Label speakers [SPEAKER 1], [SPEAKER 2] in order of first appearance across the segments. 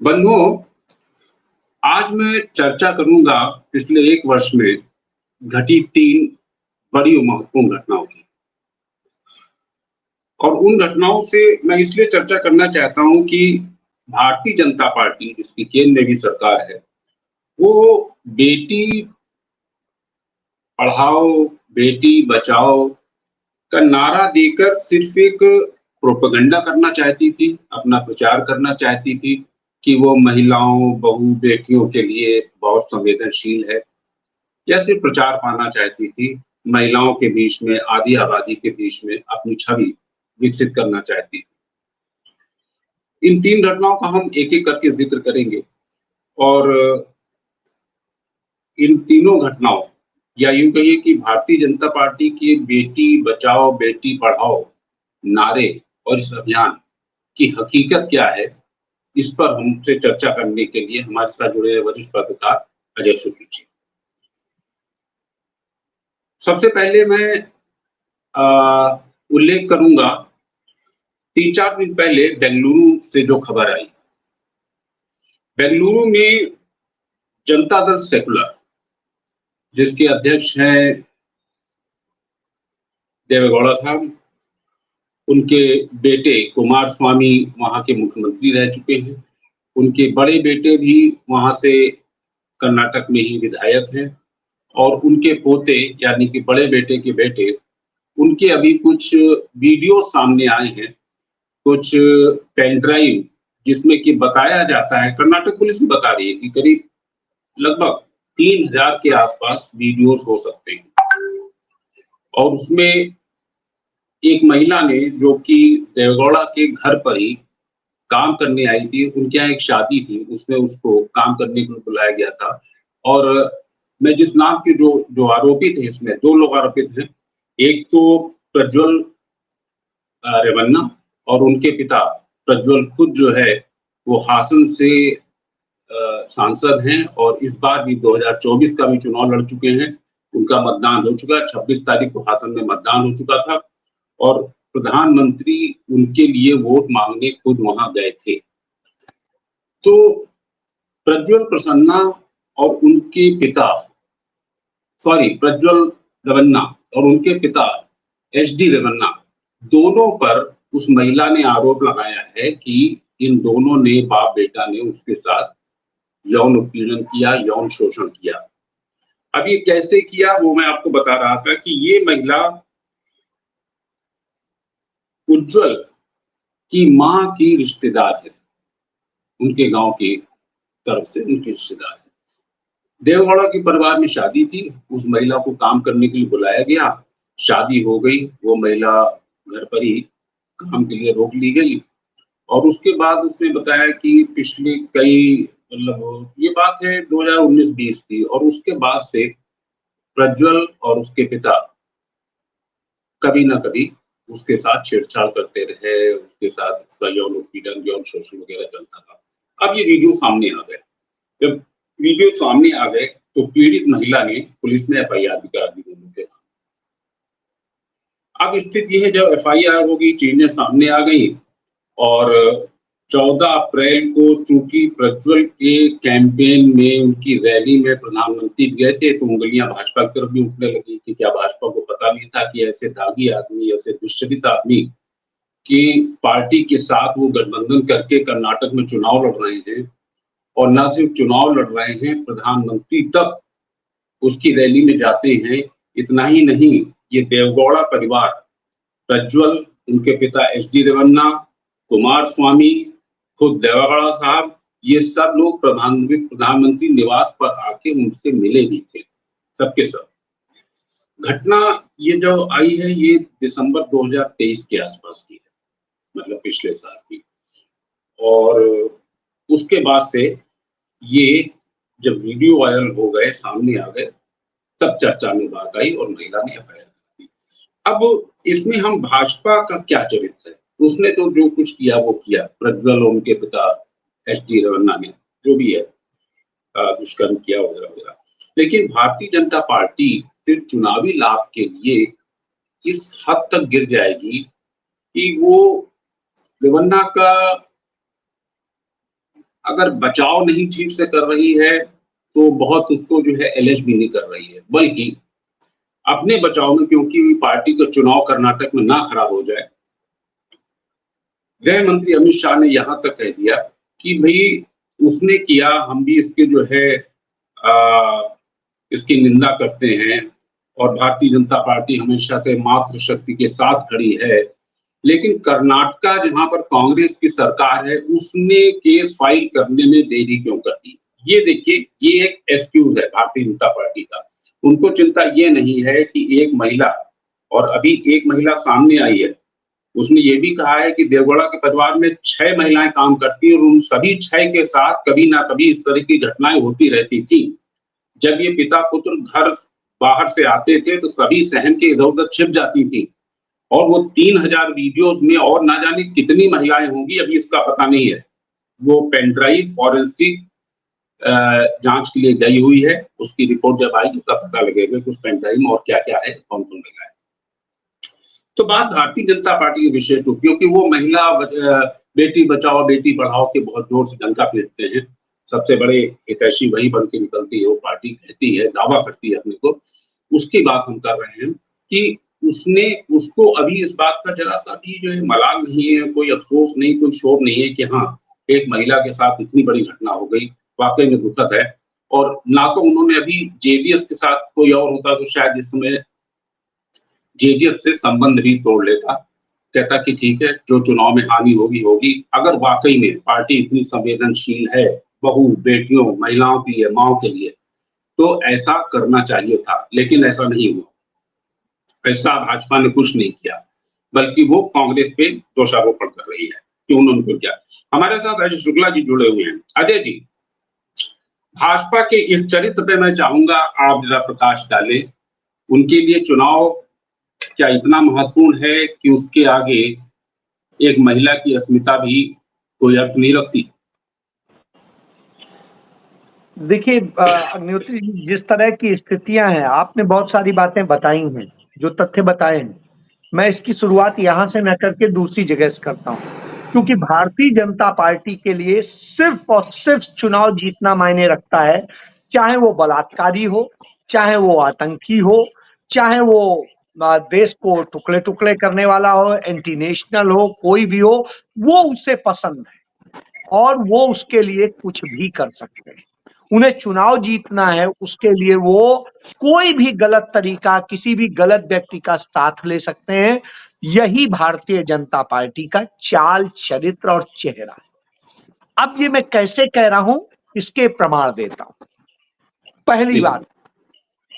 [SPEAKER 1] बंधुओं, आज मैं चर्चा करूंगा पिछले 1 वर्ष में घटी 3 बड़ी और महत्वपूर्ण घटनाओं की। और उन घटनाओं से मैं इसलिए चर्चा करना चाहता हूं कि भारतीय जनता पार्टी, जिसकी केंद्र में भी सरकार है, वो बेटी पढ़ाओ, बेटी बचाओ का नारा देकर सिर्फ एक प्रोपेगेंडा करना चाहती थी, अपना प्रचार करना चाहती थी कि वो महिलाओं, बहू, बेटियों के लिए बहुत संवेदनशील है, या सिर्फ प्रचार पाना चाहती थी, महिलाओं के बीच में, आधी आबादी के बीच में अपनी छवि विकसित करना चाहती थी। इन 3 घटनाओं का हम एक-एक करके ज़िक्र करेंगे और इन तीनों घटनाओं या यूँ कहिए कि भारतीय जनता पार्टी के बेटी बचाओ, बेटी पढ़ाओ नारे और इस अभियान की हकीकत क्या है, इस पर हमसे चर्चा करने के लिए हमारे साथ जुड़े हैं वरिष्ठ पत्रकार अजय शुक्ल जी। सबसे पहले मैं उल्लेख करूँगा 3-4 दिन पहले बेंगलुरु से जो खबर आई। बेंगलुरु में जनता दल सेकुलर, जिसके अध्यक्ष हैं देवेगौड़ा साहब, उनके बेटे कुमारस्वामी वहाँ के मुख्यमंत्री रह चुके हैं। उनके बड़े बेटे भी वहाँ से कर्नाटक में ही विधायक हैं और उनके पोते यानी कि बड़े बेटे के बेटे, उनके अभी कुछ वीडियो सामने आए हैं, कुछ पेन ड्राइव जिसमें कि बताया जाता है, कर्नाटक पुलिस भी बता रही है कि करीब लगभग 3000 के आसपास वीडियोस हो सकते हैं। और उसमें एक महिला ने, जो कि देवगौड़ा के घर पर ही काम करने आई थी, उनके यहाँ एक शादी थी, उसमें उसको काम करने के लिए बुलाया गया था। और मैं जिस नाम के जो जो आरोपित हैं, इसमें 2 लोग आरोपित हैं। एक तो प्रज्वल रेवन्ना और उनके पिता प्रज्वल खुद जो है वो हासन से सांसद हैं और इस बार भी 2024 का भी चुनाव लड़ चुके हैं। उनका मतदान हो चुका है, 26 तारीख को हासन में मतदान हो चुका था और प्रधानमंत्री उनके लिए वोट मांगने खुद वहां गए थे। तो प्रज्वल प्रसन्ना और उनके पिता प्रज्वल रेवन्ना और उनके पिता एचडी रेवन्ना, दोनों पर उस महिला ने आरोप लगाया है कि इन दोनों ने, बाप बेटा ने उसके साथ यौन उत्पीड़न किया, यौन शोषण किया। अब ये कैसे किया वो मैं आपको बता रहा था कि ये महिला उज्जवल की माँ की रिश्तेदार है, उनके गांव की तरफ से उनकी रिश्तेदार है। देवगौड़ा के परिवार में शादी थी, उस महिला को काम करने के लिए बुलाया गया, शादी हो गई, वो महिला घर पर ही काम के लिए रोक ली गई और उसके बाद उसने बताया कि पिछले कई, मतलब ये बात है 2019-20 की, और उसके बाद से प्रज्वल और उसके पिता कभी ना कभी उसके साथ छेड़छाड़ करते रहे, उसके साथ उसका यौन उत्पीड़न, यौन शोषण वगैरह चलता था। अब ये वीडियो सामने आ गए। जब वीडियो सामने आ गए तो पीड़ित महिला ने पुलिस में एफआईआर भी करा दी दोनों के। अब स्थिति है, जब एफआईआर हो गई, चीजें सामने आ गई और 14 अप्रैल को चूंकि प्रज्वल के कैंपेन में, उनकी रैली में प्रधानमंत्री गए थे, तो उंगलियां भाजपा की तरफ भी उठने लगी कि क्या भाजपा को पता नहीं था कि ऐसे दागी आदमी, ऐसे दुष्चरित आदमी की पार्टी के साथ वो गठबंधन करके कर्नाटक में चुनाव लड़ रहे हैं और न सिर्फ चुनाव लड़ रहे हैं, प्रधानमंत्री तक उसकी रैली में जाते हैं। इतना ही नहीं, ये देवगौड़ा परिवार, प्रज्वल, उनके पिता एचडी रेवन्ना, कुमारस्वामी, खुद देवेगौड़ा साहब, ये सब लोग प्रधानमंत्री निवास पर आके उनसे मिले भी थे, सबके सब। घटना ये जो आई है, ये दिसंबर 2023 के आसपास की है, मतलब पिछले साल की। और उसके बाद से ये जब वीडियो वायरल हो गए, सामने आ गए, तब चर्चा में बात आई और महिला ने एफआईआर कर दी। अब इसमें हम भाजपा का क्या चरित्र है, उसने तो जो कुछ किया वो किया, प्रज्वल और उनके पिता एचडी रेवन्ना ने जो भी है दुष्कर्म किया वगैरह वगैरह। लेकिन भारतीय जनता पार्टी सिर्फ चुनावी लाभ के लिए इस हद तक गिर जाएगी कि वो रेवन्ना का अगर बचाव नहीं ठीक से कर रही है तो बहुत उसको जो है एलिश भी नहीं कर रही है, बल्कि अपने बचाव में, क्योंकि पार्टी का चुनाव कर्नाटक में ना खराब हो जाए, गृह मंत्री अमित शाह ने यहाँ तक कह दिया कि भाई उसने किया, हम भी इसके जो है इसकी निंदा करते हैं और भारतीय जनता पार्टी हमेशा से मातृशक्ति के साथ खड़ी है, लेकिन कर्नाटका जहां पर कांग्रेस की सरकार है उसने केस फाइल करने में देरी क्यों कर दी। ये देखिए, ये एक एक्सक्यूज है भारतीय जनता पार्टी का। उनको चिंता ये नहीं है कि एक महिला, और अभी एक महिला सामने आई है, उसने ये भी कहा है कि देवगौड़ा के परिवार में 6 महिलाएं काम करती हैं और उन सभी 6 के साथ कभी ना कभी इस तरह की घटनाएं होती रहती थी। जब ये पिता पुत्र घर बाहर से आते थे तो सभी सहन के इधर-उधर छिप जाती थी, और वो 3000 वीडियोस में और ना जाने कितनी महिलाएं होंगी, अभी इसका पता नहीं है। वो पेन ड्राइव फॉरेंसिक जांच के लिए गई हुई है, उसकी रिपोर्ट जब आएगी तब पता लगेगा कि उस पेन ड्राइव में और क्या-क्या है, कौन-कौन लगा है। तो बात भारतीय जनता पार्टी के विषय को, क्योंकि वो महिला बेटी बचाओ बेटी पढ़ाओ के बहुत जोर से डंका पीटते हैं, सबसे बड़े हितैषी वही बन के निकलती है, वो पार्टी कहती है, दावा करती है अपने को, उसकी बात हम कर रहे हैं कि उसने उसको अभी इस बात का जरा सा भी जो है मलाल नहीं है, कोई अफसोस नहीं, कोई क्षोभ नहीं है कि हाँ, एक महिला के साथ इतनी बड़ी घटना हो गई, वाकई में दुखद है। और ना तो उन्होंने अभी जेडीएस के साथ, कोई और होता तो शायद इस समय जेडीएस से संबंध भी तोड़ लेता, कहता कि ठीक है, जो चुनाव में हानि होगी होगी। अगर वाकई में पार्टी इतनी संवेदनशील है बहू बेटियों महिलाओं के लिए, माओ के लिए, तो ऐसा करना चाहिए था, लेकिन ऐसा नहीं हुआ। ऐसा भाजपा ने कुछ नहीं किया, बल्कि वो कांग्रेस पे दोषारोपण कर रही है कि उन्होंने क्यों किया। हमारे साथ अजय शुक्ला जी जुड़े हुए हैं। अजय जी, भाजपा के इस चरित्र पे मैं चाहूंगा आप जरा प्रकाश डालें। उनके लिए चुनाव क्या इतना महत्वपूर्ण है कि उसके आगे एक महिला की अस्मिता भी कोई अर्थ नहीं रखती?
[SPEAKER 2] देखिए अग्निहोत्री जी, जिस तरह की स्थितियां हैं, आपने बहुत सारी बातें बताई हैं, जो तथ्य बताए हैं, मैं इसकी शुरुआत यहां से न करके दूसरी जगह से करता हूं, क्योंकि भारतीय जनता पार्टी के लिए सिर्फ और सिर्फ चुनाव जीतना मायने रखता है, चाहे वो बलात्कारी हो, चाहे वो आतंकी हो, चाहे वो देश को टुकड़े टुकड़े करने वाला हो, एंटी नेशनल हो, कोई भी हो, वो उसे पसंद है और वो उसके लिए कुछ भी कर सकते हैं। उन्हें चुनाव जीतना है, उसके लिए वो कोई भी गलत तरीका, किसी भी गलत व्यक्ति का साथ ले सकते हैं। यही भारतीय जनता पार्टी का चाल, चरित्र और चेहरा है। अब ये मैं कैसे कह रहा हूं, इसके प्रमाण देता हूं। पहली बात,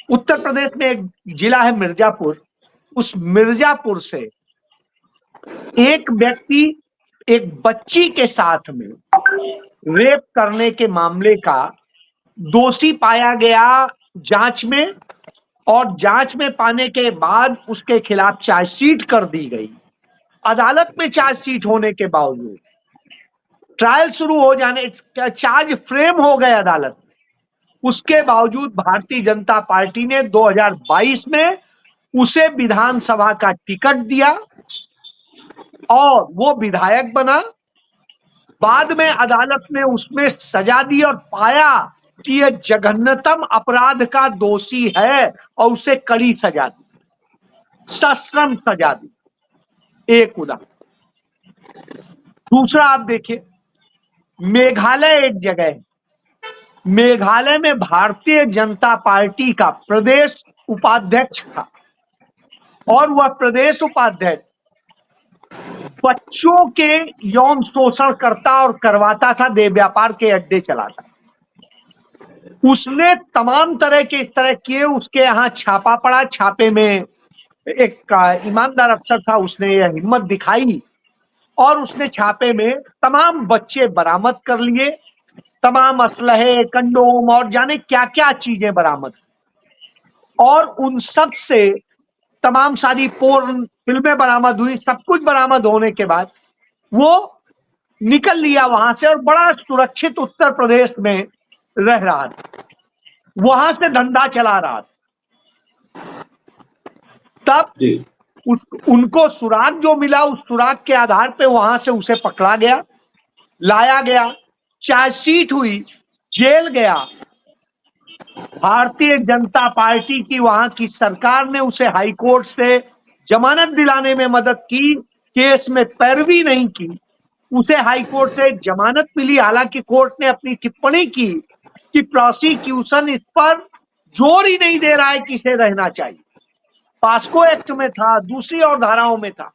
[SPEAKER 2] उत्तर प्रदेश में एक जिला है मिर्जापुर, उस मिर्जापुर से एक व्यक्ति एक बच्ची के साथ में रेप करने के मामले का दोषी पाया गया जांच में, और जांच में पाने के बाद उसके खिलाफ चार्जशीट कर दी गई। अदालत में चार्जशीट होने के बावजूद, ट्रायल शुरू हो जाने, चार्ज फ्रेम हो गए अदालत में, उसके बावजूद भारतीय जनता पार्टी ने 2022 में उसे विधानसभा का टिकट दिया और वो विधायक बना। बाद में अदालत ने उसमें सजा दी और पाया कि यह जघन्यतम अपराध का दोषी है और उसे कड़ी सजा दी, सश्रम सजा दी। एक उदाहरण। दूसरा आप देखिए, मेघालय एक जगह है, मेघालय में भारतीय जनता पार्टी का प्रदेश उपाध्यक्ष था और वह प्रदेश उपाध्यक्ष बच्चों के यौन शोषण करता और करवाता था, देह व्यापार के अड्डे चलाता। उसने तमाम तरह के इस तरह किए, उसके यहाँ छापा पड़ा। छापे में एक ईमानदार अफसर था, उसने यह हिम्मत दिखाई और उसने छापे में तमाम बच्चे बरामद कर लिए, तमाम असलहे, कंडोम और जाने क्या क्या चीजें बरामद, और उन सब से तमाम सारी पोर्न फिल्में बरामद हुई। सब कुछ बरामद होने के बाद वो निकल लिया वहां से और बड़ा सुरक्षित उत्तर प्रदेश में रह रहा था, वहां से धंधा चला रहा था। तब उनको सुराग जो मिला, उस सुराग के आधार पे वहां से उसे पकड़ा गया, लाया गया, चार्जशीट हुई, जेल गया। भारतीय जनता पार्टी की वहां की सरकार ने उसे हाईकोर्ट से जमानत दिलाने में मदद की, केस में पैरवी नहीं की, उसे हाईकोर्ट से जमानत मिली। हालांकि कोर्ट ने अपनी टिप्पणी की कि प्रोसिक्यूशन इस पर जोर ही नहीं दे रहा है कि इसे रहना चाहिए, पास्को एक्ट में था, दूसरी और धाराओं में था।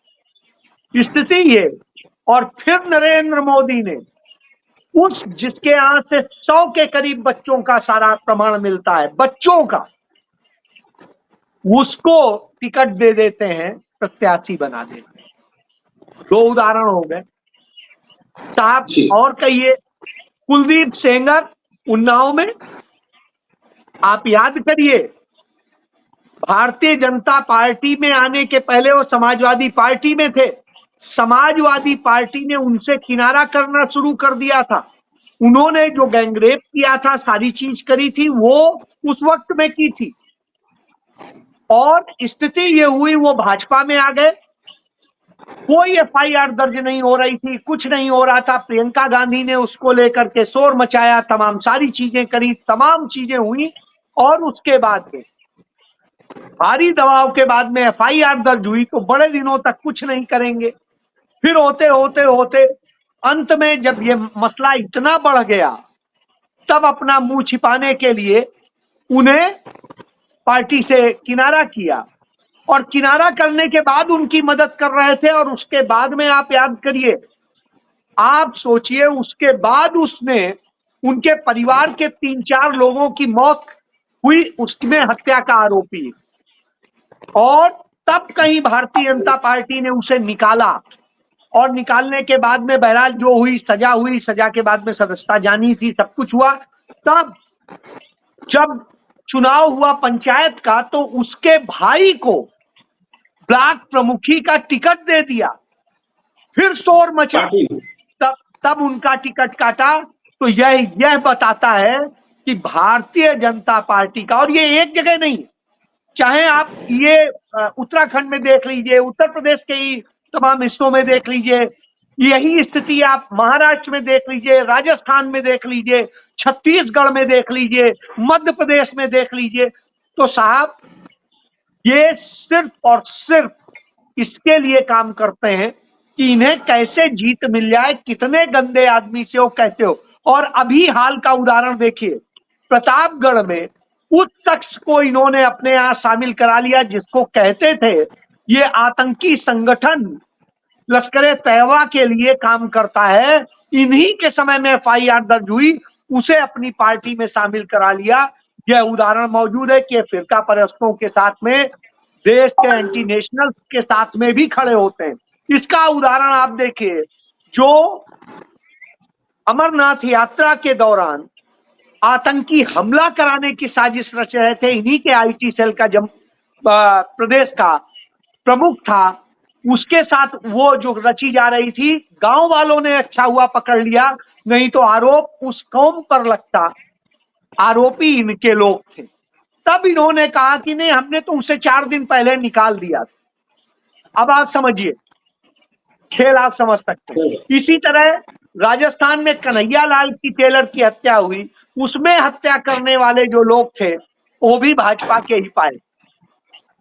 [SPEAKER 2] स्थिति ये, और फिर नरेंद्र मोदी ने उस जिसके यहां से 100 के करीब बच्चों का सारा प्रमाण मिलता है, बच्चों का, उसको टिकट दे देते हैं, प्रत्याशी बना देते हैं। 2 उदाहरण हो गए साहब।
[SPEAKER 1] जी।
[SPEAKER 2] और कहिए, कुलदीप सेंगर उन्नाव में, आप याद करिए, भारतीय जनता पार्टी में आने के पहले वो समाजवादी पार्टी में थे। समाजवादी पार्टी ने उनसे किनारा करना शुरू कर दिया था। उन्होंने जो गैंगरेप किया था, सारी चीज करी थी, वो उस वक्त में की थी। और स्थिति ये हुई, वो भाजपा में आ गए। कोई एफआईआर दर्ज नहीं हो रही थी, कुछ नहीं हो रहा था। प्रियंका गांधी ने उसको लेकर के शोर मचाया, तमाम सारी चीजें करी, तमाम चीजें हुई। और उसके बाद में भारी दबाव के बाद में एफआईआर दर्ज हुई, तो बड़े दिनों तक कुछ नहीं करेंगे। फिर होते होते होते अंत में जब ये मसला इतना बढ़ गया, तब अपना मुंह छिपाने के लिए उन्हें पार्टी से किनारा किया। और किनारा करने के बाद उनकी मदद कर रहे थे। और उसके बाद में आप याद करिए, आप सोचिए, उसके बाद उसने उनके परिवार के 3-4 लोगों की मौत हुई, उसमें हत्या का आरोपी। और तब कहीं भारतीय जनता पार्टी ने उसे निकाला। और निकालने के बाद में बहरहाल जो हुई, सजा के बाद में सदस्यता जानी थी, सब कुछ हुआ। तब जब चुनाव हुआ पंचायत का, तो उसके भाई को ब्लॉक प्रमुखी का टिकट दे दिया। फिर शोर मचा, तब उनका टिकट काटा। तो यह बताता है कि भारतीय जनता पार्टी का, और ये एक जगह नहीं, चाहे आप ये उत्तराखंड में देख लीजिए, उत्तर प्रदेश के ही तमाम हिस्सों में देख लीजिए, यही स्थिति आप महाराष्ट्र में देख लीजिए, राजस्थान में देख लीजिए, छत्तीसगढ़ में देख लीजिए, मध्य प्रदेश में देख लीजिए। तो साहब, ये सिर्फ और सिर्फ इसके लिए काम करते हैं कि इन्हें कैसे जीत मिल जाए, कितने गंदे आदमी से हो, कैसे हो। और अभी हाल का उदाहरण देखिए, प्रतापगढ़ में उस शख्स को इन्होंने अपने यहां शामिल करा लिया जिसको कहते थे ये आतंकी संगठन लश्कर तैयबा के लिए काम करता है। इन्हीं के समय में एफआईआर दर्ज हुई, उसे अपनी पार्टी में शामिल करा लिया। यह उदाहरण मौजूद है कि फिरका परस्तों के साथ में, देश के एंटी नेशनल्स के साथ में भी खड़े होते हैं। इसका उदाहरण आप देखिए, जो अमरनाथ यात्रा के दौरान आतंकी हमला कराने की साजिश रच रहे थे, इन्हीं के आईटी सेल का प्रदेश का प्रमुख था, उसके साथ वो जो रची जा रही थी, गांव वालों ने अच्छा हुआ पकड़ लिया, नहीं तो आरोप उस कौम पर लगता। आरोपी इनके लोग थे। तब इन्होंने कहा कि नहीं, हमने तो उसे 4 दिन पहले निकाल दिया। अब आप समझिए, खेल आप समझ सकते हैं। इसी तरह राजस्थान में कन्हैया लाल की टेलर की हत्या हुई, उसमें हत्या करने वाले जो लोग थे वो भी भाजपा के ही पाए।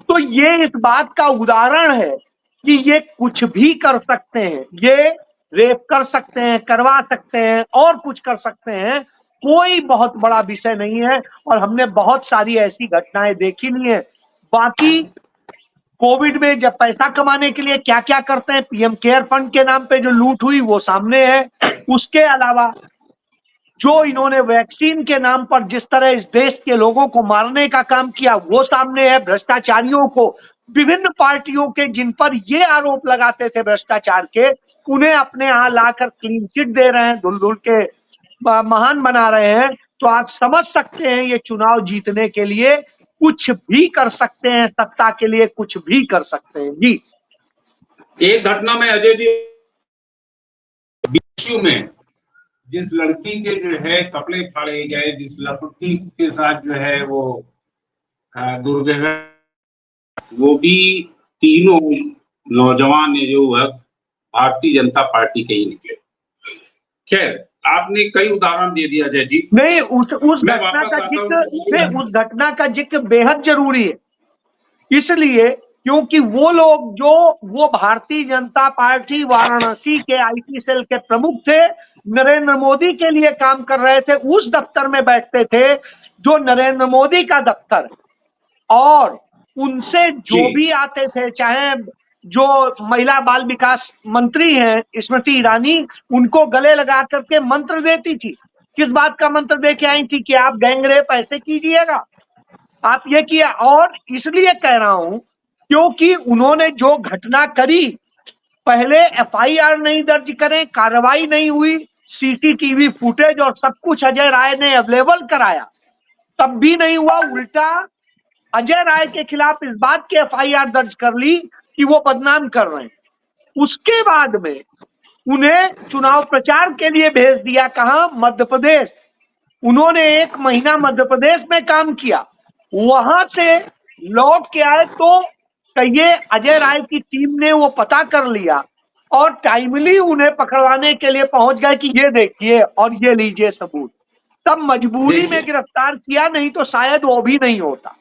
[SPEAKER 2] तो ये इस बात का उदाहरण है कि ये कुछ भी कर सकते हैं, ये रेप कर सकते हैं, करवा सकते हैं, और कुछ कर सकते हैं। कोई बहुत बड़ा विषय नहीं है। और हमने बहुत सारी ऐसी घटनाएं देखी नहीं है। बाकी कोविड में जब पैसा कमाने के लिए क्या क्या करते हैं, पीएम केयर फंड के नाम पे जो लूट हुई वो सामने है। उसके अलावा जो इन्होंने वैक्सीन के नाम पर जिस तरह इस देश के लोगों को मारने का काम किया वो सामने है। भ्रष्टाचारियों को, विभिन्न पार्टियों के जिन पर ये आरोप लगाते थे भ्रष्टाचार के, उन्हें अपने यहाँ लाकर क्लीन चिट दे रहे हैं, धुल धुल के महान बना रहे हैं। तो आप समझ सकते हैं, ये चुनाव जीतने के लिए कुछ भी कर सकते हैं, सत्ता के लिए कुछ भी कर सकते हैं। जी,
[SPEAKER 1] एक घटना में अजय जी, बीचू में जिस लड़की के जो है कपड़े फाड़े गए, जिस लड़की के साथ जो है वो दुर्व्यवहार, वो भी तीनों नौजवान जो है भारतीय जनता पार्टी के ही निकले। खैर, आपने कई उदाहरण दे दिया अजय जी।
[SPEAKER 2] नहीं, उस
[SPEAKER 1] मैं
[SPEAKER 2] घटना
[SPEAKER 1] वापस
[SPEAKER 2] का
[SPEAKER 1] आता
[SPEAKER 2] जिक्र
[SPEAKER 1] हूँ।
[SPEAKER 2] उस घटना का जिक्र बेहद जरूरी है, इसलिए क्योंकि वो लोग जो वो भारतीय जनता पार्टी वाराणसी के आईटी सेल के प्रमुख थे, नरेंद्र मोदी के लिए काम कर रहे थे, उस दफ्तर में बैठते थे जो नरेंद्र मोदी का दफ्तर है, और उनसे जो भी आते थे, चाहे जो महिला बाल विकास मंत्री हैं स्मृति ईरानी, उनको गले लगा करके मंत्र देती थी। किस बात का मंत्र दे के आई थी कि आप गैंगरेप ऐसे कीजिएगा, आप ये किया। और इसलिए कह रहा हूं क्योंकि उन्होंने जो घटना करी, पहले एफआईआर नहीं दर्ज करें, कार्रवाई नहीं हुई, सीसीटीवी फुटेज और सब कुछ अजय राय ने अवेलेबल कराया, तब भी नहीं हुआ, उल्टा अजय राय के खिलाफ इस बात की एफआईआर दर्ज कर ली कि वो बदनाम कर रहे हैं। उसके बाद में उन्हें चुनाव प्रचार के लिए भेज दिया, कहां? मध्य प्रदेश। उन्होंने 1 महीना मध्य प्रदेश में काम किया, वहां से लौट के आए तो कहिए अजय राय की टीम ने वो पता कर लिया और टाइमली उन्हें पकड़वाने के लिए पहुंच गए कि ये देखिए और ये लीजिए सबूत। तब मजबूरी में
[SPEAKER 1] देखिए,
[SPEAKER 2] गिरफ्तार किया, नहीं तो शायद वो भी नहीं होता।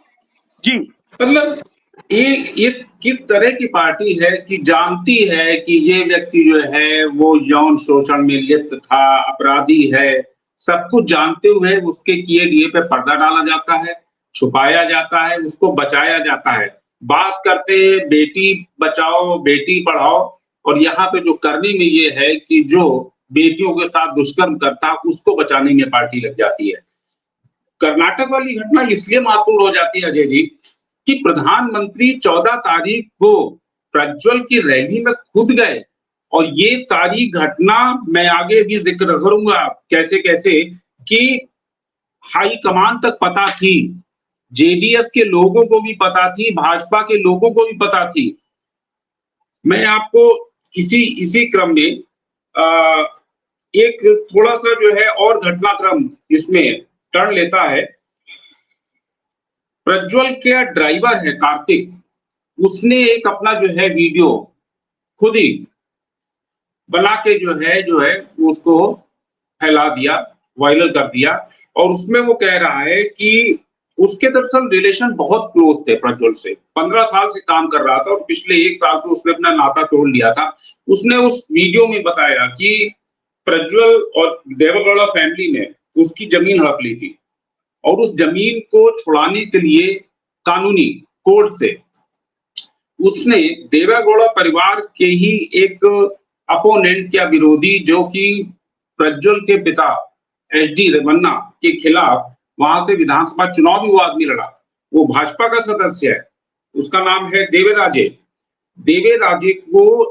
[SPEAKER 2] जी,
[SPEAKER 1] मतलब एक इस किस तरह की पार्टी है कि जानती है कि ये व्यक्ति जो है वो यौन शोषण में लिप्त था, अपराधी है, सब कुछ जानते हुए उसके किए लिए पे पर्दा डाला जाता है, छुपाया जाता है, उसको बचाया जाता है। बात करते हैं बेटी बचाओ, बेटी पढ़ाओ, और यहाँ पे जो करने में ये है कि जो बेटियों के साथ दुष्कर्म करता उसको बचाने में पार्टी लग जाती है। कर्नाटक वाली घटना इसलिए महत्वपूर्ण हो जाती है अजय जी कि प्रधानमंत्री 14 तारीख को प्रज्वल की रैली में खुद गए, और ये सारी घटना मैं आगे भी जिक्र करूंगा कैसे कैसे कि हाई कमान तक पता थी, जेडीएस के लोगों को भी पता थी, भाजपा के लोगों को भी पता थी। मैं आपको इसी इसी क्रम में आ, एक थोड़ा सा जो है और घटनाक्रम इसमें टर्न लेता है। प्रज्वल के ड्राइवर है कार्तिक, उसने एक अपना जो है वीडियो खुद ही बना के जो है उसको फैला दिया, वायरल कर दिया, और उसमें वो कह रहा है कि उसके दरअसल रिलेशन बहुत क्लोज थे प्रज्वल से, 15 साल से काम कर रहा था और पिछले 1 साल से उसने अपना नाता तोड़ लिया था। उसने उस वीडियो में बताया कि प्रज्वल और देवेगौड़ा फैमिली ने उसकी जमीन हड़प ली थी, और उस जमीन को छुड़ाने के लिए कानूनी कोर्ट से उसने देवेगौड़ा परिवार के ही एक अपोनेंट या विरोधी, जो कि प्रज्वल के पिता एचडी रेवन्ना के खिलाफ वहां से विधानसभा चुनाव भी वो आदमी लड़ा, वो भाजपा का सदस्य है, उसका नाम है देवेराजे। देवेराजे को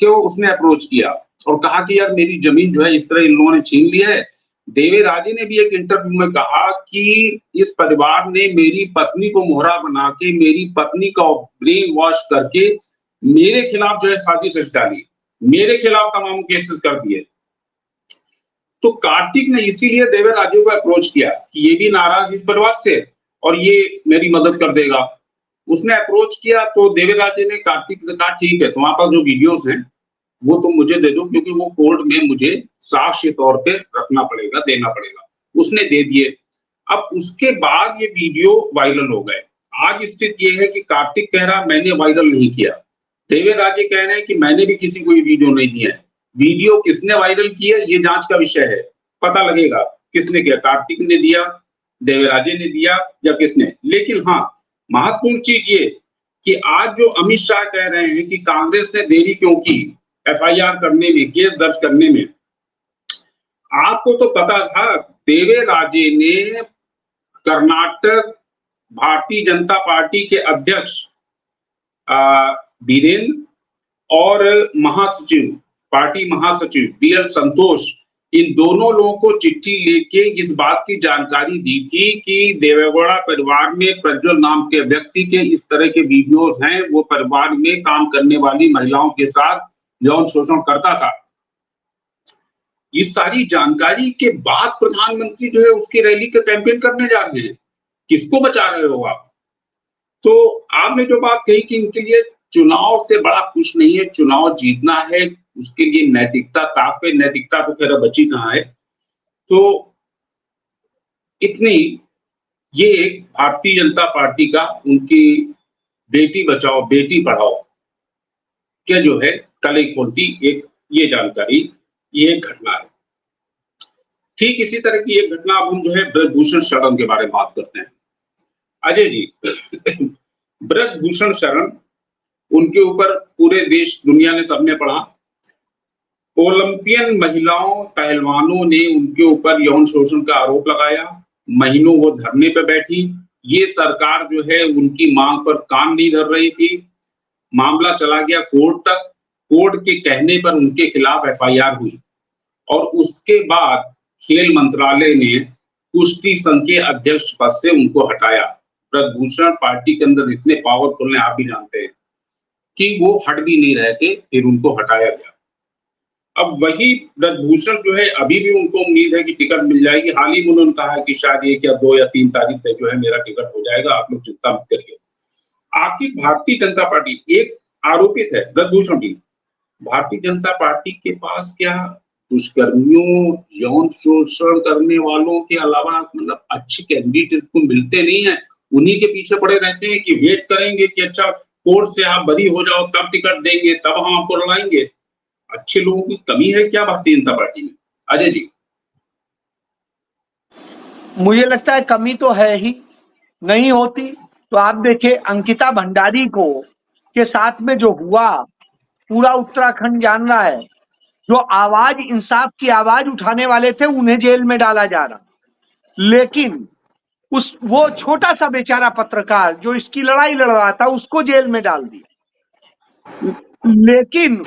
[SPEAKER 1] क्यों उसने अप्रोच किया और कहा कि यार मेरी जमीन जो है इस तरह इन लोगों ने छीन ली है। देवेराजे ने भी एक इंटरव्यू में कहा कि इस परिवार ने मेरी पत्नी को मोहरा बना के, मेरी पत्नी का ब्रेन वॉश करके मेरे खिलाफ जो है साजिश रच डाली, मेरे खिलाफ तमाम केसेस कर दिए। तो कार्तिक ने इसीलिए देवेराजे को अप्रोच किया कि ये भी नाराज इस परिवार से और ये मेरी मदद कर देगा। उसने अप्रोच किया तो देवेराजे ने कार्तिक से कहा ठीक है, तुम्हारे पास जो वीडियोस हैं वो तुम मुझे दे दो, क्योंकि वो कोर्ट में मुझे साक्ष्य तौर पे रखना पड़ेगा, देना पड़ेगा। उसने दे दिए। अब उसके बाद ये वीडियो वायरल हो गए। आज स्थिति ये है कि कार्तिक कह रहा मैंने वायरल नहीं किया, देवेराजे कह रहे हैं कि मैंने भी किसी को ये वीडियो नहीं दिया है। वीडियो किसने वायरल किया ये जांच का विषय है, पता लगेगा किसने किया, कार्तिक ने दिया, देवेराजे ने दिया या किसने। लेकिन हाँ, महत्वपूर्ण चीज ये कि आज जो अमित शाह कह रहे हैं कि कांग्रेस ने देरी क्यों की एफआईआर करने में, केस दर्ज करने में, आपको तो पता था देवेराजे ने कर्नाटक भारतीय जनता पार्टी के अध्यक्ष बीरेन और महासचिव, पार्टी महासचिव बीएल संतोष, इन दोनों लोगों को चिट्ठी लेके इस बात की जानकारी दी थी कि देवेगौड़ा परिवार में प्रज्वल नाम के व्यक्ति के इस तरह के वीडियोस हैं, वो परिवार में काम करने वाली महिलाओं के साथ यौन शोषण करता था। इस सारी जानकारी के बाद प्रधानमंत्री जो है उसकी रैली का कैंपेन करने जा रहे हैं। किसको बचा रहे हो आप? तो आपने जो बात कही कि इनके लिए चुनाव से बड़ा कुछ नहीं है, चुनाव जीतना है, उसके लिए नैतिकता ताक पे, नैतिकता तो खैर बची कहाँ है। तो इतनी ये एक भारतीय जनता पार्टी का उनकी बेटी बचाओ बेटी पढ़ाओ के जो है कलई खोलती एक ये जानकारी, ये एक घटना है। ठीक इसी तरह की एक घटना अब हम जो है ब्रजभूषण शरण के बारे में बात करते हैं। अजय जी ब्रजभूषण शरण, उनके ऊपर पूरे देश दुनिया ने सबने पढ़ा। ओलंपियन महिलाओं पहलवानों ने उनके ऊपर यौन शोषण का आरोप लगाया, महीनों वो धरने पे बैठी। ये सरकार जो है उनकी मांग पर कान नहीं धर रही थी। मामला चला गया कोर्ट तक। कोर्ट के कहने पर उनके खिलाफ एफआईआर हुई और उसके बाद खेल मंत्रालय ने कुश्ती संघ के अध्यक्ष पद से उनको हटाया। ब्रजभूषण पार्टी के अंदर इतने पावरफुल हैं, आप भी जानते हैं, कि वो हट भी नहीं रहे थे, फिर उनको हटाया गया। अब वही ब्रजभूषण जो है अभी भी उनको उम्मीद है कि टिकट मिल जाएगी। हाल ही में उन्होंने कहा है कि शायद 1 या 2 या 3 तारीख तक जो है मेरा टिकट हो जाएगा, आप लोग चिंता मत करिए। आखिर भारतीय जनता पार्टी एक आरोपित है ब्रजभूषण भी, भारतीय जनता पार्टी के पास क्या दुष्कर्मियों, यौन शोषण करने वालों के अलावा मतलब अच्छे कैंडिडेट को मिलते नहीं है, उन्हीं के पीछे पड़े रहते हैं कि वेट करेंगे कि अच्छा कोर्ट से आप बरी हो जाओ तब टिकट देंगे, तब हम आपको लड़ाएंगे। अच्छे लोगों की कमी है क्या भारतीय जनता पार्टी में? अजय जी।
[SPEAKER 2] मुझे लगता है कमी तो है ही, नहीं होती तो आप देखिए अंकिता भंडारी को के साथ में जो हुआ पूरा उत्तराखंड जान रहा है। जो आवाज इंसाफ की आवाज उठाने वाले थे उन्हें जेल में डाला जा रहा, लेकिन वो छोटा सा बेचारा पत्रकार जो इसकी लड़ाई लड़ रहा था उसको जेल में डाल दिया। लेकिन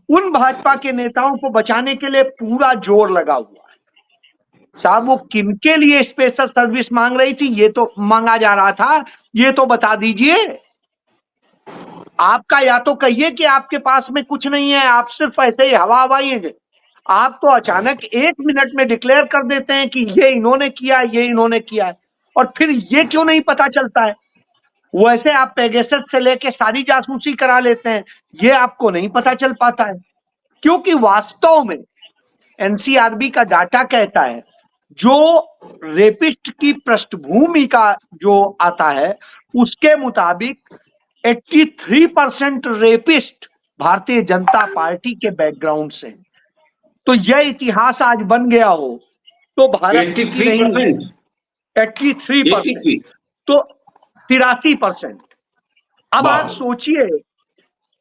[SPEAKER 2] उन भाजपा के नेताओं को बचाने के लिए पूरा जोर लगा हुआ है। साहब वो किनके लिए स्पेशल सर्विस मांग रही थी, ये तो मांगा जा रहा था, ये तो बता दीजिए। आपका या तो कहिए कि आपके पास में कुछ नहीं है, आप सिर्फ ऐसे ही हवा हवाई हैं। आप तो अचानक 1 मिनट में डिक्लेयर कर देते हैं कि ये इन्होंने किया, ये इन्होंने किया है, और फिर ये क्यों नहीं पता चलता है? वैसे आप पेगासस से लेके सारी जासूसी करा लेते हैं, ये आपको नहीं पता चल पाता है, क्योंकि वास्तव में एनसीआरबी का डाटा कहता है जो रेपिस्ट की पृष्ठभूमि का जो आता है उसके मुताबिक 83% रेपिस्ट भारतीय जनता पार्टी के बैकग्राउंड से। तो यह इतिहास आज बन गया हो तो भारत
[SPEAKER 1] 83%,
[SPEAKER 2] 83% तो 83%। अब आप सोचिए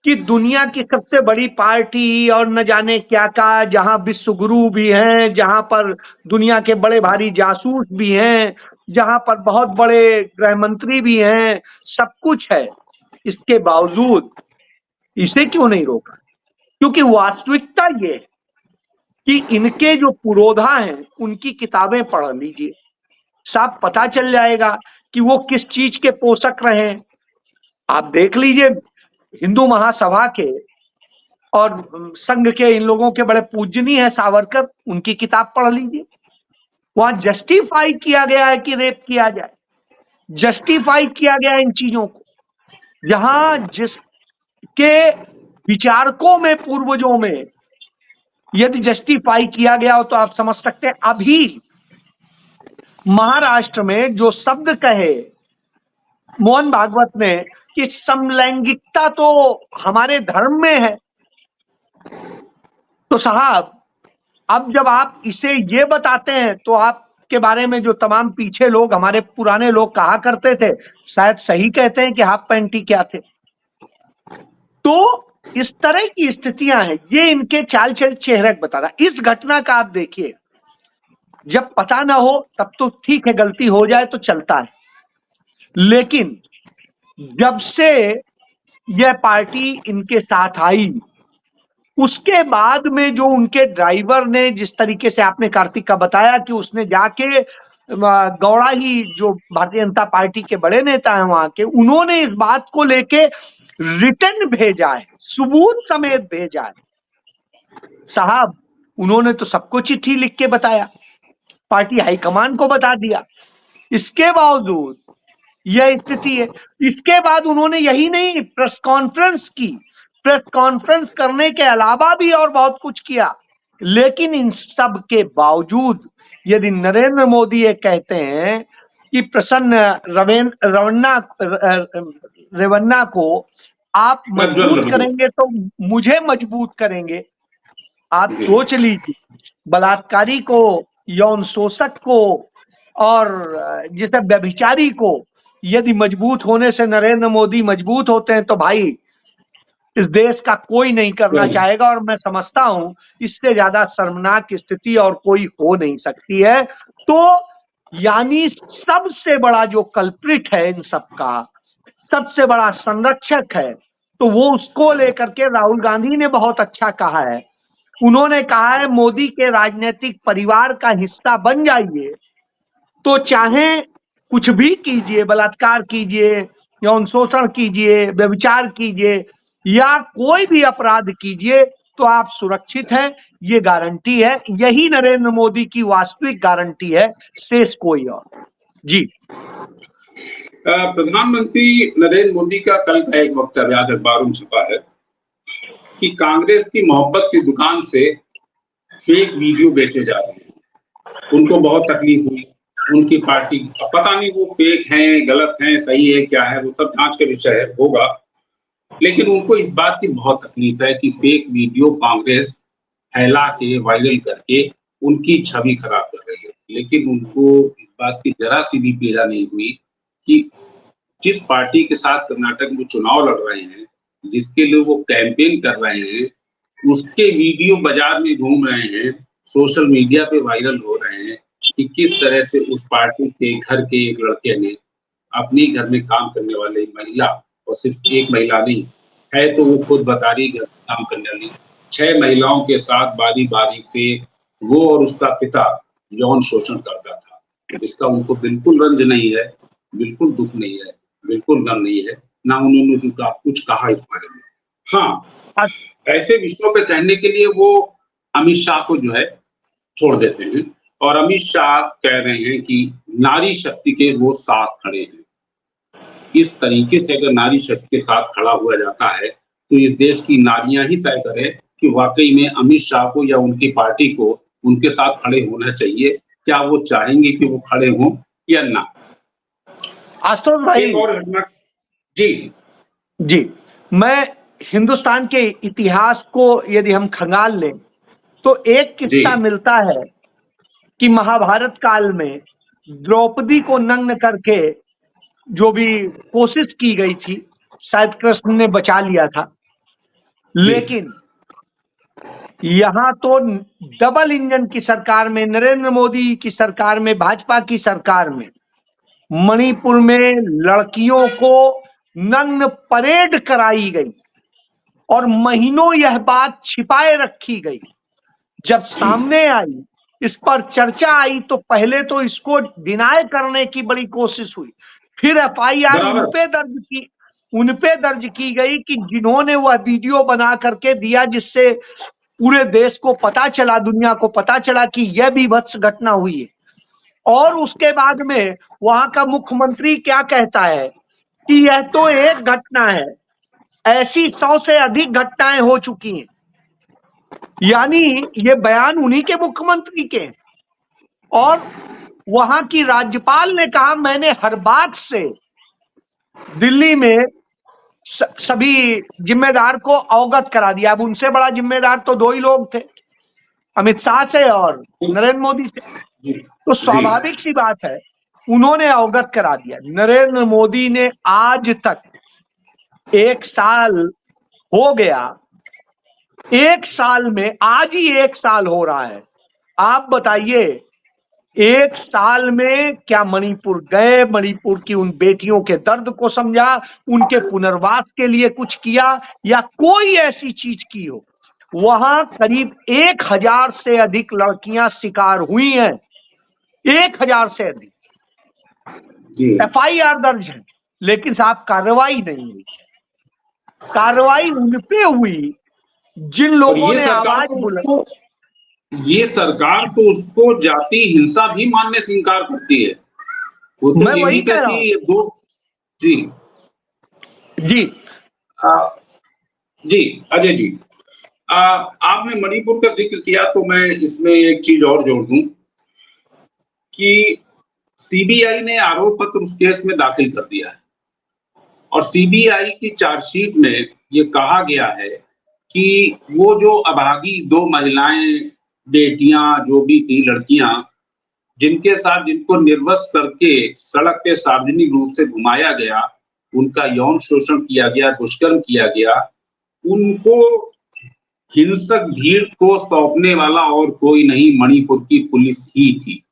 [SPEAKER 2] कि दुनिया की सबसे बड़ी पार्टी और न जाने क्या का, जहां विश्व गुरु भी हैं, जहां पर दुनिया के बड़े भारी जासूस भी हैं, जहां पर बहुत बड़े गृह मंत्री भी हैं, सब कुछ है, इसके बावजूद इसे क्यों नहीं रोका? क्योंकि वास्तविकता ये है कि इनके जो पुरोधा हैं उनकी किताबें पढ़ लीजिए, साफ पता चल जाएगा कि वो किस चीज के पोषक रहे। आप देख लीजिए हिंदू महासभा के और संघ के इन लोगों के बड़े पूजनीय है सावरकर, उनकी किताब पढ़ लीजिए। वहां जस्टिफाई किया गया है कि रेप किया जाए, जस्टिफाई किया गया इन चीजों को। जहां जिसके विचारकों में, पूर्वजों में यदि जस्टिफाई किया गया हो तो आप समझ सकते हैं। अभी महाराष्ट्र में जो शब्द कहे मोहन भागवत ने कि समलैंगिकता तो हमारे धर्म में है, तो साहब अब जब आप इसे ये बताते हैं तो आपके बारे में जो तमाम पीछे लोग, हमारे पुराने लोग कहा करते थे, शायद सही कहते हैं कि हाफ पैंटी क्या थे। तो इस तरह की स्थितियां हैं, ये इनके चाल चेहरे बताता। इस घटना का आप देखिए, जब पता ना हो तब तो ठीक है, गलती हो जाए तो चलता है, लेकिन जब से यह पार्टी इनके साथ आई उसके बाद में जो उनके ड्राइवर ने, जिस तरीके से आपने कार्तिक का बताया कि उसने जाके गौड़ा ही जो भारतीय जनता पार्टी के बड़े नेता हैं वहां के, उन्होंने इस बात को लेके रिटर्न भेजा है, सबूत समेत भेजा है। साहब उन्होंने तो सबको चिट्ठी लिख के बताया, पार्टी हाईकमान को बता दिया, इसके बावजूद यह स्थिति है। इसके बाद उन्होंने यही नहीं, प्रेस कॉन्फ्रेंस की, प्रेस कॉन्फ्रेंस करने के अलावा भी और बहुत कुछ किया, लेकिन इन सब के बावजूद यदि नरेंद्र मोदी ये कहते हैं कि प्रसन्न रेवन्ना को आप मजबूत करेंगे तो मुझे मजबूत करेंगे, आप सोच लीजिए, बलात्कारी को, यौन शोषक को और जिसे व्यभिचारी को यदि मजबूत होने से नरेंद्र मोदी मजबूत होते हैं तो भाई इस देश का कोई नहीं करना चाहेगा। और मैं समझता हूं इससे ज्यादा शर्मनाक स्थिति और कोई हो नहीं सकती है। तो यानी सबसे बड़ा जो कल्प्रिट है इन सबका, सबसे बड़ा संरक्षक है, तो वो उसको लेकर के राहुल गांधी ने बहुत अच्छा कहा है। उन्होंने कहा है मोदी के राजनीतिक परिवार का हिस्सा बन जाइए तो चाहे कुछ भी कीजिए, बलात्कार कीजिए, यौन शोषण कीजिए, व्यभिचार कीजिए या कोई भी अपराध कीजिए तो आप सुरक्षित हैं, ये गारंटी है। यही नरेंद्र मोदी की वास्तविक गारंटी है, शेष कोई और। जी,
[SPEAKER 1] प्रधानमंत्री नरेंद्र मोदी का कल का एक वक्तव्य आज अखबारों में छपा है कि कांग्रेस की मोहब्बत की दुकान से फेक वीडियो बेचे जा रहे हैं। उनको बहुत तकलीफ हुई, उनकी पार्टी, पता नहीं वो फेक हैं, गलत हैं, सही है, क्या है, वो सब जांच का विषय है, होगा, लेकिन उनको इस बात की बहुत तकलीफ है कि फेक वीडियो कांग्रेस फैला के, वायरल करके उनकी छवि खराब कर रही है। लेकिन उनको इस बात की जरा सी भी पीड़ा नहीं हुई कि जिस पार्टी के साथ कर्नाटक में चुनाव लड़ रहे हैं, जिसके लिए वो कैंपेन कर रहे हैं, उसके वीडियो बाजार में घूम रहे हैं, सोशल मीडिया पे वायरल हो रहे हैं कि किस तरह से उस पार्टी के घर के एक लड़के ने अपने घर में काम करने वाले महिला, और सिर्फ एक महिला नहीं है, तो वो खुद बता रही घर में काम करने वाली 6 महिलाओं के साथ बारी बारी से वो और उसका पिता यौन शोषण करता था। इसका उनको बिल्कुल रंज नहीं है, बिल्कुल दुख नहीं है, बिल्कुल गम नहीं है, ना उन्होंने जो कुछ कहा इस बारे में। हाँ, ऐसे विषयों पे कहने के लिए वो अमित शाह को जो है छोड़ देते हैं, और अमित शाह कह रहे हैं कि नारी शक्ति के वो साथ खड़े हैं। इस तरीके से अगर नारी शक्ति के साथ खड़ा हुआ जाता है तो इस देश की नारियां ही तय करें कि वाकई में अमित शाह को या उनकी पार्टी को उनके साथ खड़े होना चाहिए, क्या वो चाहेंगे कि वो खड़े हों या ना।
[SPEAKER 2] आशुतोष भाई,
[SPEAKER 1] एक और घटना, जी,
[SPEAKER 2] मैं हिंदुस्तान के इतिहास को यदि हम खंगाल लें तो एक किस्सा मिलता है कि महाभारत काल में द्रौपदी को नग्न करके जो भी कोशिश की गई थी, शायद कृष्ण ने बचा लिया था, लेकिन यहां तो डबल इंजन की सरकार में, नरेंद्र मोदी की सरकार में, भाजपा की सरकार में मणिपुर में लड़कियों को नग्न परेड कराई गई और महीनों यह बात छिपाए रखी गई। जब सामने आई, इस पर चर्चा आई, तो पहले तो इसको डिनाय करने की बड़ी कोशिश हुई, फिर एफआईआर उन पे दर्ज की गई कि जिन्होंने वह वीडियो बना करके दिया जिससे पूरे देश को पता चला, दुनिया को पता चला कि यह विभत्स घटना हुई है। और उसके बाद में वहां का मुख्यमंत्री क्या कहता है कि यह तो एक घटना है, ऐसी 100 से अधिक घटनाएं हो चुकी हैं। यानी ये बयान उन्हीं के मुख्यमंत्री के। और वहां की राज्यपाल ने कहा मैंने हर बात से दिल्ली में सभी जिम्मेदार को अवगत करा दिया। अब उनसे बड़ा जिम्मेदार तो 2 ही लोग थे, अमित शाह से और नरेंद्र मोदी से, तो स्वाभाविक सी बात है उन्होंने अवगत करा दिया। नरेंद्र मोदी ने आज तक 1 साल हो गया, 1 साल में, आज ही 1 साल हो रहा है, आप बताइए 1 साल में क्या मणिपुर गए, मणिपुर की उन बेटियों के दर्द को समझा, उनके पुनर्वास के लिए कुछ किया या कोई ऐसी चीज की हो? वहां करीब 1000 से अधिक लड़कियां शिकार हुई हैं, 1000 से अधिक एफआईआर दर्ज है, लेकिन साहब कार्रवाई नहीं हुई। कार्रवाई उन पे हुई जिन लोगों ने आवाज बुलंद।
[SPEAKER 1] ये सरकार तो उसको जाति हिंसा भी मानने से इनकार करती है। वो तो
[SPEAKER 2] मैं वही कह रहा हूं।
[SPEAKER 1] जी अजय जी, आपने मणिपुर का जिक्र किया तो मैं इसमें एक चीज और जोड़ दूं कि सीबीआई ने आरोप पत्र उस केस में दाखिल कर दिया है और सीबीआई की चार्जशीट में ये कहा गया है कि वो जो अभागी 2 महिलाएं, बेटियां जो भी थी, लड़कियां, जिनको निर्वस्त्र करके सड़क पे सार्वजनिक रूप से घुमाया गया, उनका यौन शोषण किया गया, दुष्कर्म किया गया, उनको हिंसक भीड़ को सौंपने वाला और कोई नहीं, मणिपुर की पुलिस ही थी।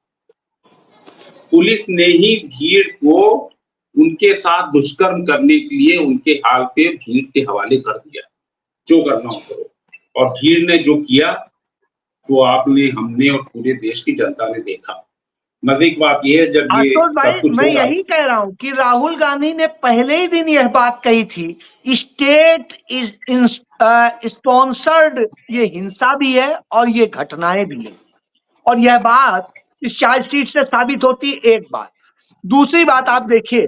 [SPEAKER 1] पुलिस ने ही भीड़ को उनके साथ दुष्कर्म करने के लिए उनके हाल पे भीड़ के हवाले कर दिया, जो करना हो करो। और भीड़ ने जो किया तो आपने, हमने और पूरे देश की जनता ने देखा। मजे की बात यह है, जब ये
[SPEAKER 2] आशुतोष भाई,
[SPEAKER 1] सब कुछ
[SPEAKER 2] मैं
[SPEAKER 1] हो रहा,
[SPEAKER 2] यही कह रहा हूं कि राहुल गांधी ने पहले ही दिन यह बात कही थी, स्टेट इज स्पॉन्सर्ड, ये हिंसा भी है और ये घटनाएं भी है, और यह बात इस चार्जशीट से साबित होती है। एक बात। दूसरी बात, आप देखिए,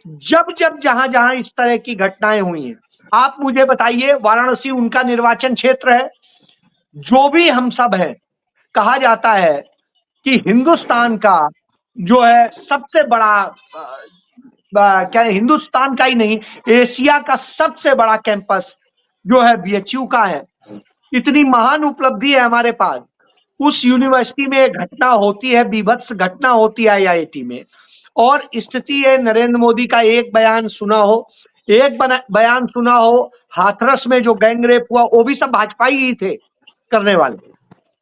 [SPEAKER 2] जब जब जहां जहां इस तरह की घटनाएं हुई हैं, आप मुझे बताइए, वाराणसी उनका निर्वाचन क्षेत्र है, जो भी हम सब है, कहा जाता है कि हिंदुस्तान का जो है सबसे बड़ा क्या हिंदुस्तान का ही नहीं, एशिया का सबसे बड़ा कैंपस जो है बीएचयू का है। इतनी महान उपलब्धि है हमारे पास। उस यूनिवर्सिटी में घटना होती है, बीभत्स घटना होती है आईआईटी में, और स्थिति है, नरेंद्र मोदी का एक बयान सुना हो, बयान सुना हो, हाथरस में जो गैंगरेप हुआ वो भी सब भाजपा ही थे करने वाले।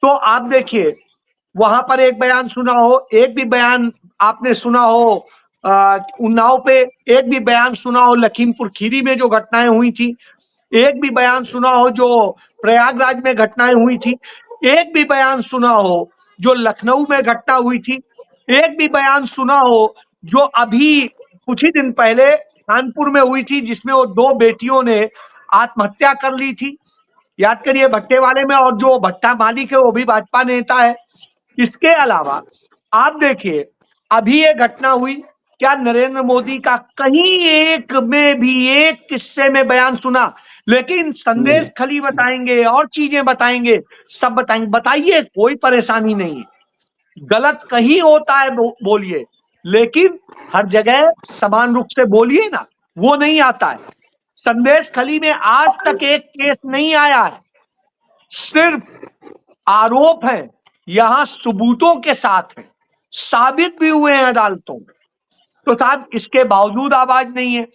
[SPEAKER 2] तो आप देखिए, वहां पर एक बयान सुना हो, एक भी बयान आपने सुना हो उन्नाव पे, एक भी बयान सुना हो लखीमपुर खीरी में जो घटनाएं हुई थी, एक भी बयान सुना हो जो प्रयागराज में घटनाएं हुई थी, एक भी बयान सुना हो जो लखनऊ में घटना हुई थी, एक भी बयान सुना हो जो अभी कुछ ही दिन पहले कानपुर में हुई थी, जिसमें वो 2 बेटियों ने आत्महत्या कर ली थी, याद करिए, भट्टे वाले में, और जो भट्टा मालिक है वो भी भाजपा नेता है। इसके अलावा आप देखिए, अभी ये घटना हुई, क्या नरेंद्र मोदी का कहीं एक में भी, एक किस्से में बयान सुना? लेकिन संदेश खली बताएंगे और चीजें बताएंगे, सब बताएंगे, बताइए, कोई परेशानी नहीं है। गलत कहीं होता है बोलिए, लेकिन हर जगह समान रूप से बोलिए ना, वो नहीं आता है। संदेश खली में आज तक एक केस नहीं आया है, सिर्फ आरोप है, यहां सबूतों के साथ है, साबित भी हुए हैं अदालतों में। तो साहब, इसके बावजूद आवाज नहीं है।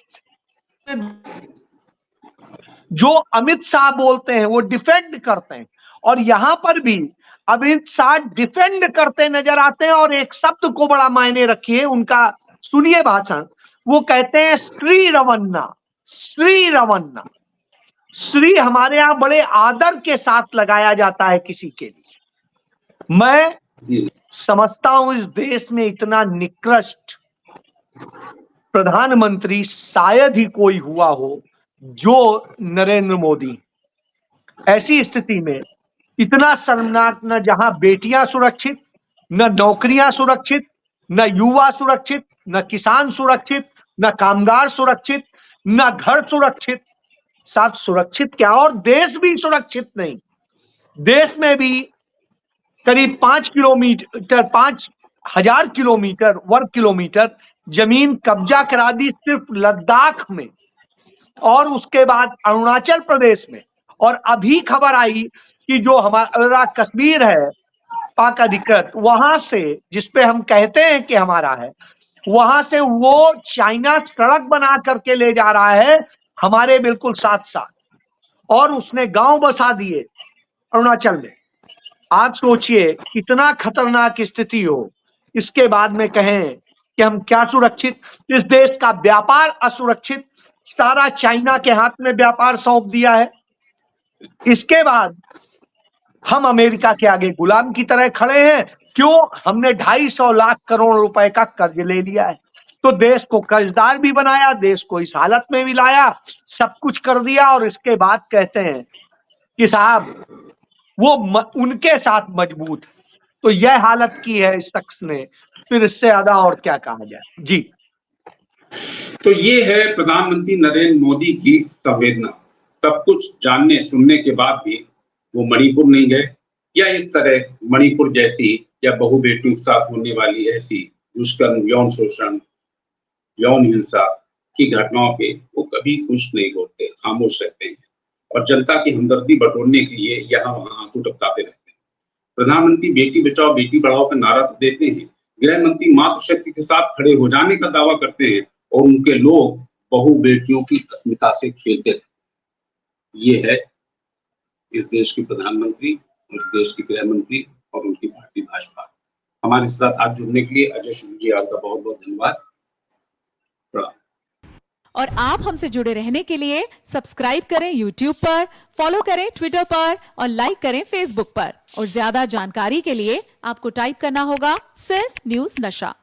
[SPEAKER 2] जो अमित शाह बोलते हैं वो डिफेंड करते हैं, और यहां पर भी अमित शाह डिफेंड करते नजर आते हैं, और एक शब्द को बड़ा मायने रखिए उनका, सुनिए भाषण। वो कहते हैं श्री रवन्ना, श्री रवन्ना। श्री हमारे यहां बड़े आदर के साथ लगाया जाता है किसी के लिए। मैं समझता हूं इस देश में इतना निकृष्ट प्रधानमंत्री शायद ही कोई हुआ हो जो नरेंद्र मोदी। ऐसी स्थिति में इतना शर्मनाक, न जहां बेटियां सुरक्षित, न नौकरियां सुरक्षित, न युवा सुरक्षित, न किसान सुरक्षित, न कामगार सुरक्षित, न घर सुरक्षित। साफ सुरक्षित क्या, और देश भी सुरक्षित नहीं। देश में भी करीब 5,000 किलोमीटर वर्ग किलोमीटर जमीन कब्जा करा दी सिर्फ लद्दाख में, और उसके बाद अरुणाचल प्रदेश में, और अभी खबर आई कि जो हमारा कश्मीर है पाक अधिकृत, वहां से, जिसपे हम कहते हैं कि हमारा है, वहां से वो चाइना सड़क बना करके ले जा रहा है हमारे बिल्कुल साथ साथ, और उसने गांव बसा दिए अरुणाचल में। आप सोचिए कितना खतरनाक स्थिति हो, इसके बाद में कहें कि हम क्या सुरक्षित। इस देश का व्यापार असुरक्षित, सारा चाइना के हाथ में व्यापार सौंप दिया है। इसके बाद हम अमेरिका के आगे गुलाम की तरह खड़े हैं। क्यों? हमने 250 लाख करोड़ रुपए का कर्ज ले लिया है, तो देश को कर्जदार भी बनाया, देश को इस हालत में भी लाया, सब कुछ कर दिया, और इसके बाद कहते हैं कि साहब वो उनके साथ मजबूत है। तो यह हालत की है इस शख्स ने, फिर इससे ज्यादा और क्या कहा जाए। जी,
[SPEAKER 1] तो ये है प्रधानमंत्री नरेंद्र मोदी की संवेदना। सब कुछ जानने सुनने के बाद भी वो मणिपुर नहीं गए, या इस तरह मणिपुर जैसी या बहू बेटियों के साथ होने वाली ऐसी दुष्कर्म, यौन शोषण, यौन हिंसा की घटनाओं पे वो कभी कुछ नहीं बोलते, खामोश रहते हैं और जनता की हमदर्दी बटोरने के लिए यहाँ-वहाँ आंसू टपकाते रहते हैं। प्रधानमंत्री बेटी बचाओ, बेटी पढ़ाओ का नारा तो देते हैं, गृह मंत्री मातृशक्ति के साथ खड़े हो जाने का दावा करते हैं और उनके लोग बहू-बेटियों की अस्मिता से खेलते रहते हैं। ये है इस देश के प्रधानमंत्री, इस देश के गृह मंत्री और उनकी पार्टी भाजपा। हमारे साथ आज जुड़ने के लिए अजय शुक्ल जी आपका बहुत-बहुत धन्यवाद। प्रणाम।
[SPEAKER 3] और आप हमसे जुड़े रहने के लिए सब्सक्राइब करें YouTube पर, फॉलो करें Twitter पर और लाइक करें Facebook पर। और ज्यादा जानकारी के लिए आपको टाइप करना होगा सिर्फ न्यूज नशा।